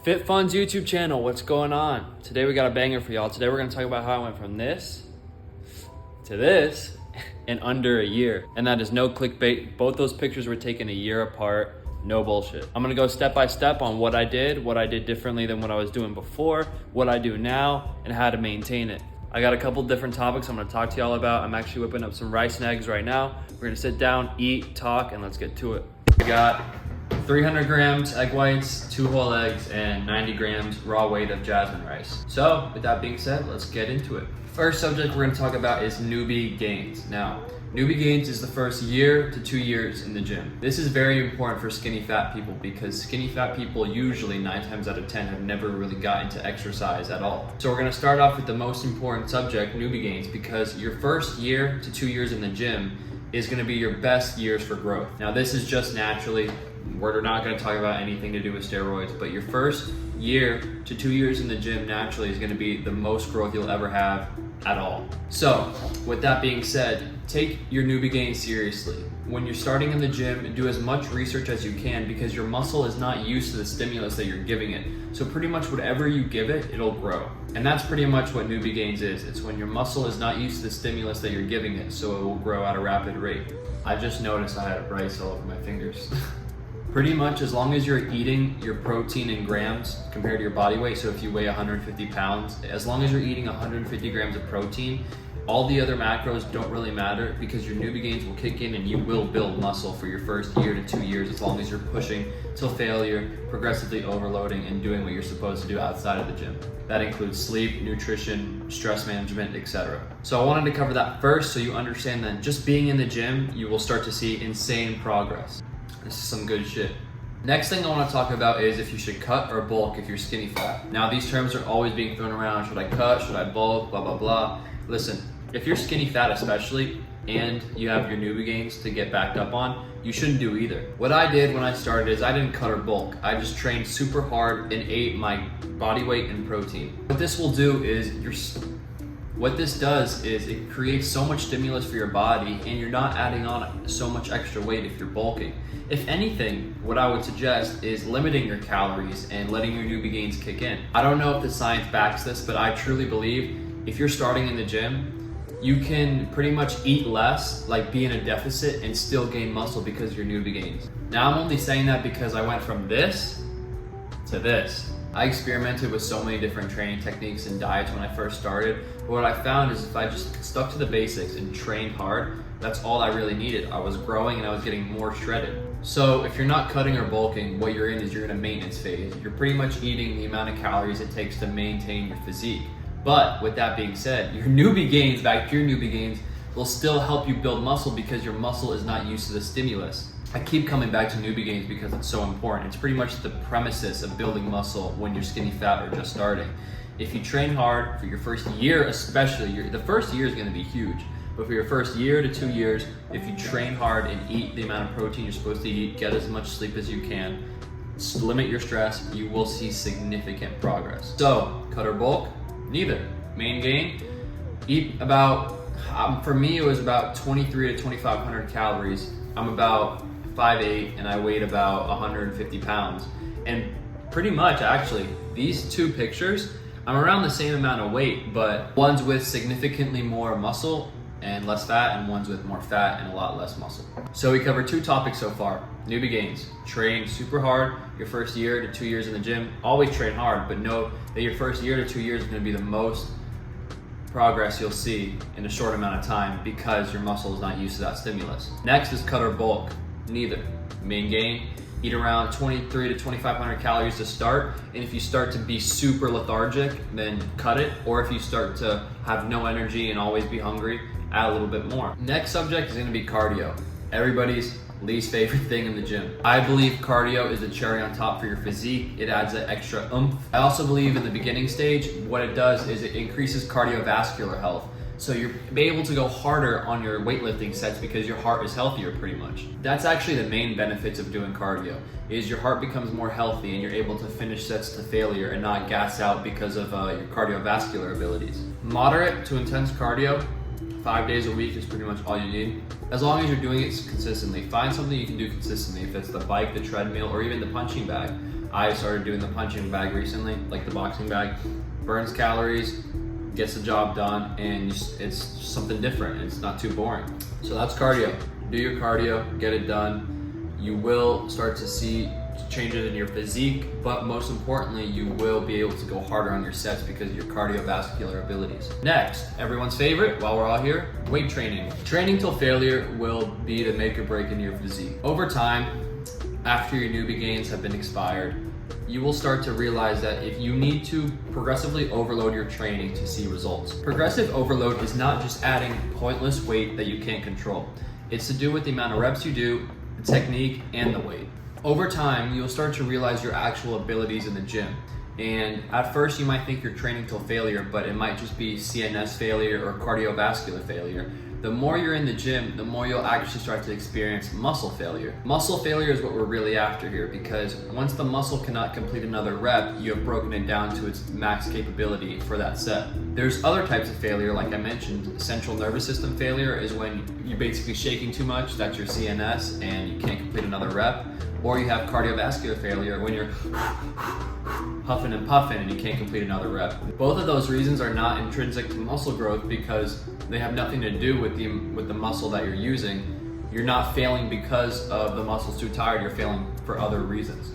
FitFun's YouTube channel, what's going on? Today we got a banger for y'all. Today we're gonna talk about how I went from this to this in under a year. And that is no clickbait. Both those pictures were taken a year apart. No bullshit. I'm gonna go step by step on what I did differently than what I was doing before, what I do now, and how to maintain it. I got a couple different topics I'm gonna talk to y'all about. I'm actually whipping up some rice and eggs right now. We're gonna sit down, eat, talk, and let's get to it. We got 300 grams egg whites, 2 whole eggs, and 90 grams raw weight of jasmine rice. So with that being said, let's get into it. First subject we're gonna talk about is newbie gains. Now, newbie gains is the first year to 2 years in the gym. This is very important for skinny fat people because skinny fat people usually 9 times out of 10 have never really got into exercise at all. So we're gonna start off with the most important subject, newbie gains, because your first year to 2 years in the gym is gonna be your best years for growth. Now this is just naturally, we're not gonna talk about anything to do with steroids, but your first year to 2 years in the gym naturally is gonna be the most growth you'll ever have at all. So with that being said, take your newbie gains seriously. When you're starting in the gym, do as much research as you can because your muscle is not used to the stimulus that you're giving it. So pretty much whatever you give it, it'll grow. And that's pretty much what newbie gains is. It's when your muscle is not used to the stimulus that you're giving it, so it will grow at a rapid rate. I just noticed I had rice all over my fingers. Pretty much as long as you're eating your protein in grams compared to your body weight, so if you weigh 150 pounds, as long as you're eating 150 grams of protein, all the other macros don't really matter because your newbie gains will kick in and you will build muscle for your first year to 2 years as long as you're pushing till failure, progressively overloading, and doing what you're supposed to do outside of the gym. That includes sleep, nutrition, stress management, etc. So I wanted to cover that first so you understand that just being in the gym, you will start to see insane progress. This is some good shit. Next thing I want to talk about is if you should cut or bulk if you're skinny fat. Now these terms are always being thrown around. Should I cut? Should I bulk? Blah, blah, blah. Listen, if you're skinny fat especially, and you have your newbie gains to get backed up on, you shouldn't do either. What I did when I started is I didn't cut or bulk. I just trained super hard and ate my body weight and protein. What this will do is what this does is it creates so much stimulus for your body and you're not adding on so much extra weight if you're bulking. If anything, what I would suggest is limiting your calories and letting your newbie gains kick in. I don't know if the science backs this, but I truly believe if you're starting in the gym, you can pretty much eat less, like be in a deficit and still gain muscle because of your newbie gains. Now I'm only saying that because I went from this to this. I experimented with so many different training techniques and diets when I first started. But what I found is if I just stuck to the basics and trained hard, that's all I really needed. I was growing and I was getting more shredded. So if you're not cutting or bulking, what you're in is you're in a maintenance phase. You're pretty much eating the amount of calories it takes to maintain your physique. But with that being said, your newbie gains, back to your newbie gains, will still help you build muscle because your muscle is not used to the stimulus. I keep coming back to newbie gains because it's so important. It's pretty much the premises of building muscle when you're skinny fat or just starting. If you train hard for your first year, especially, the first year is gonna be huge. But for your first year to 2 years, if you train hard and eat the amount of protein you're supposed to eat, get as much sleep as you can, limit your stress, you will see significant progress. So, cut or bulk? Neither. Main gain, eat about, for me it was about 23 to 2,500 calories. I'm about 5'8" and I weighed about 150 pounds. And pretty much actually, these two pictures, I'm around the same amount of weight, but one's with significantly more muscle and less fat, and one's with more fat and a lot less muscle. So we covered 2 topics so far. Newbie gains, train super hard your first year to 2 years in the gym. Always train hard, but know that your first year to 2 years is gonna be the most progress you'll see in a short amount of time because your muscle is not used to that stimulus. Next is cut or bulk. Neither. Main gain, eat around 23 to 2,500 calories to start, and if you start to be super lethargic, then cut it, or if you start to have no energy and always be hungry, add a little bit more. Next subject is gonna be cardio. Everybody's least favorite thing in the gym. I believe cardio is the cherry on top for your physique. It adds that extra oomph. I also believe in the beginning stage, what it does is it increases cardiovascular health. So you're able to go harder on your weightlifting sets because your heart is healthier pretty much. That's actually the main benefits of doing cardio, is your heart becomes more healthy and you're able to finish sets to failure and not gas out because of your cardiovascular abilities. Moderate to intense cardio, 5 days a week is pretty much all you need. As long as you're doing it consistently. Find something you can do consistently. If it's the bike, the treadmill, or even the punching bag. I started doing the punching bag recently, like the boxing bag. Burns calories, gets the job done, and it's something different. It's not too boring. So that's cardio. Do your cardio, get it done. You will start to see changes in your physique, but most importantly, you will be able to go harder on your sets because of your cardiovascular abilities. Next, everyone's favorite, while we're all here, weight training. Training till failure will be the make or break in your physique. Over time, after your newbie gains have been expired, you will start to realize that if you need to progressively overload your training to see results. Progressive overload is not just adding pointless weight that you can't control. It's to do with the amount of reps you do, the technique, and the weight. Over time, you'll start to realize your actual abilities in the gym. And at first you might think you're training till failure, but it might just be CNS failure or cardiovascular failure. The more you're in the gym, the more you'll actually start to experience muscle failure. Muscle failure is what we're really after here, because once the muscle cannot complete another rep, you have broken it down to its max capability for that set. There's other types of failure, like I mentioned. Central nervous system failure is when you're basically shaking too much, that's your CNS, and you can't complete another rep. Or you have cardiovascular failure when you're huffing and puffing and you can't complete another rep. Both of those reasons are not intrinsic to muscle growth because they have nothing to do with the muscle that you're using. You're not failing because of the muscle's too tired, you're failing for other reasons.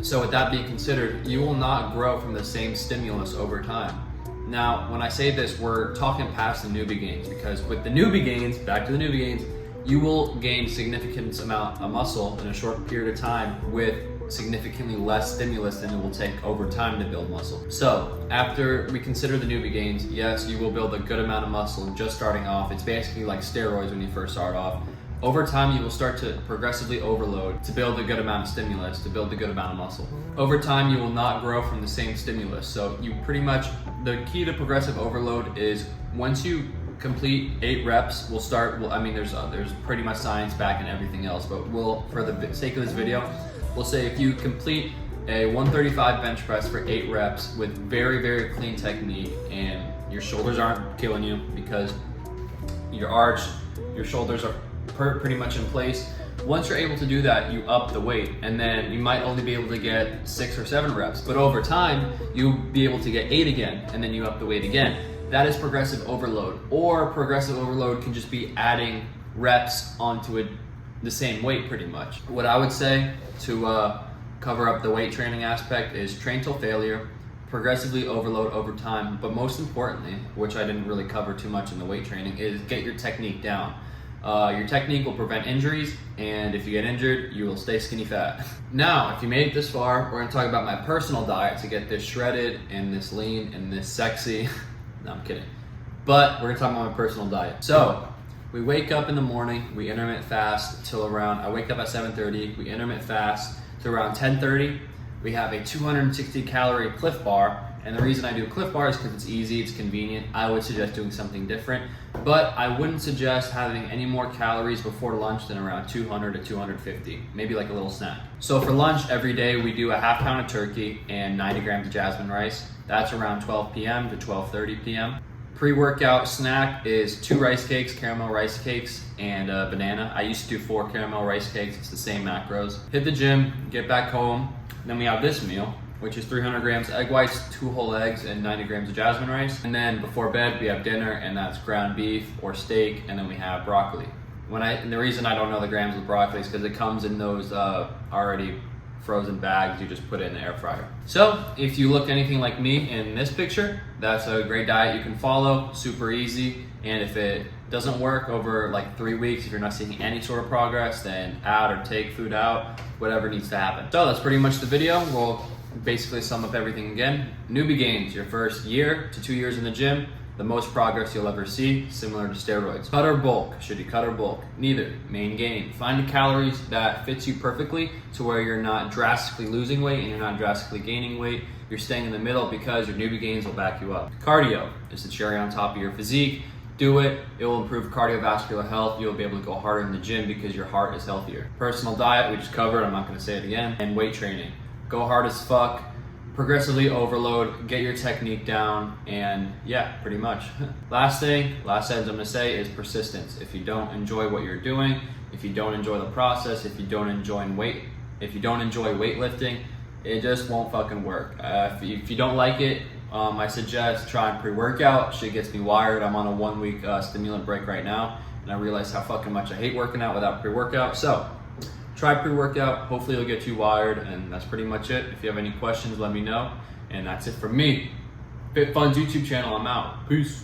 So with that being considered, you will not grow from the same stimulus over time. Now, when I say this, we're talking past the newbie gains, because with the newbie gains, back to the newbie gains, you will gain significant amount of muscle in a short period of time with significantly less stimulus than it will take over time to build muscle. So after we consider the newbie gains, yes, you will build a good amount of muscle just starting off. It's basically like steroids when you first start off. Over time, you will start to progressively overload to build a good amount of stimulus, to build a good amount of muscle. Over time, you will not grow from the same stimulus. So you pretty much, the key to progressive overload is once you complete 8 reps, there's pretty much science back and everything else, but for the sake of this video, we'll say if you complete a 135 bench press for 8 reps with very, very clean technique and your shoulders aren't killing you because your arch, your shoulders are pretty much in place. Once you're able to do that, you up the weight, and then you might only be able to get 6 or 7 reps, but over time, you'll be able to get 8 again, and then you up the weight again. That is progressive overload. Or progressive overload can just be adding reps onto it the same weight pretty much. What I would say to cover up the weight training aspect is train till failure, progressively overload over time, but most importantly, which I didn't really cover too much in the weight training, is get your technique down. Your technique will prevent injuries, and if you get injured, you will stay skinny fat. Now, if you made it this far, we're gonna talk about my personal diet to get this shredded and this lean and this sexy. No, I'm kidding. But we're gonna talk about my personal diet. So, we wake up in the morning, we intermittent fast till around, I wake up at 7:30, we intermittent fast till around 10:30. We have a 260 calorie Cliff Bar, and the reason I do a Cliff Bar is because it's easy, it's convenient. I would suggest doing something different, but I wouldn't suggest having any more calories before lunch than around 200 to 250, maybe like a little snack. So for lunch every day, we do a half pound of turkey and 90 grams of jasmine rice. That's around 12 p.m. to 12:30 p.m. Pre-workout snack is 2 rice cakes, caramel rice cakes, and a banana. I used to do 4 caramel rice cakes. It's the same macros. Hit the gym, get back home. Then we have this meal, which is 300 grams egg whites, 2 whole eggs, and 90 grams of jasmine rice. And then before bed, we have dinner, and that's ground beef or steak, and then we have broccoli. And the reason I don't know the grams of broccoli is because it comes in those already frozen bags. You just put it in the air fryer. So if you look anything like me in this picture, that's a great diet you can follow, super easy. And if it doesn't work over like 3 weeks, if you're not seeing any sort of progress, then add or take food out, whatever needs to happen. So that's pretty much the video. We'll basically sum up everything again. Newbie gains, your first year to 2 years in the gym, the most progress you'll ever see, similar to steroids. Cut or bulk, should you cut or bulk? Neither, main gain. Find the calories that fits you perfectly to where you're not drastically losing weight and you're not drastically gaining weight. You're staying in the middle because your newbie gains will back you up. Cardio is the cherry on top of your physique. Do it, it will improve cardiovascular health. You'll be able to go harder in the gym because your heart is healthier. Personal diet, we just covered, I'm not gonna say it again. And weight training. Go hard as fuck, progressively overload, get your technique down, and yeah, pretty much. Last sentence I'm gonna say is persistence. If you don't enjoy what you're doing, if you don't enjoy the process, if you don't enjoy weightlifting, it just won't fucking work. If you don't like it, I suggest trying pre-workout. Shit gets me wired. I'm on a 1 week stimulant break right now, and I realize how fucking much I hate working out without pre-workout. So try pre-workout. Hopefully it'll get you wired, and that's pretty much it. If you have any questions, let me know. And that's it from me. FitFun's YouTube channel. I'm out. Peace.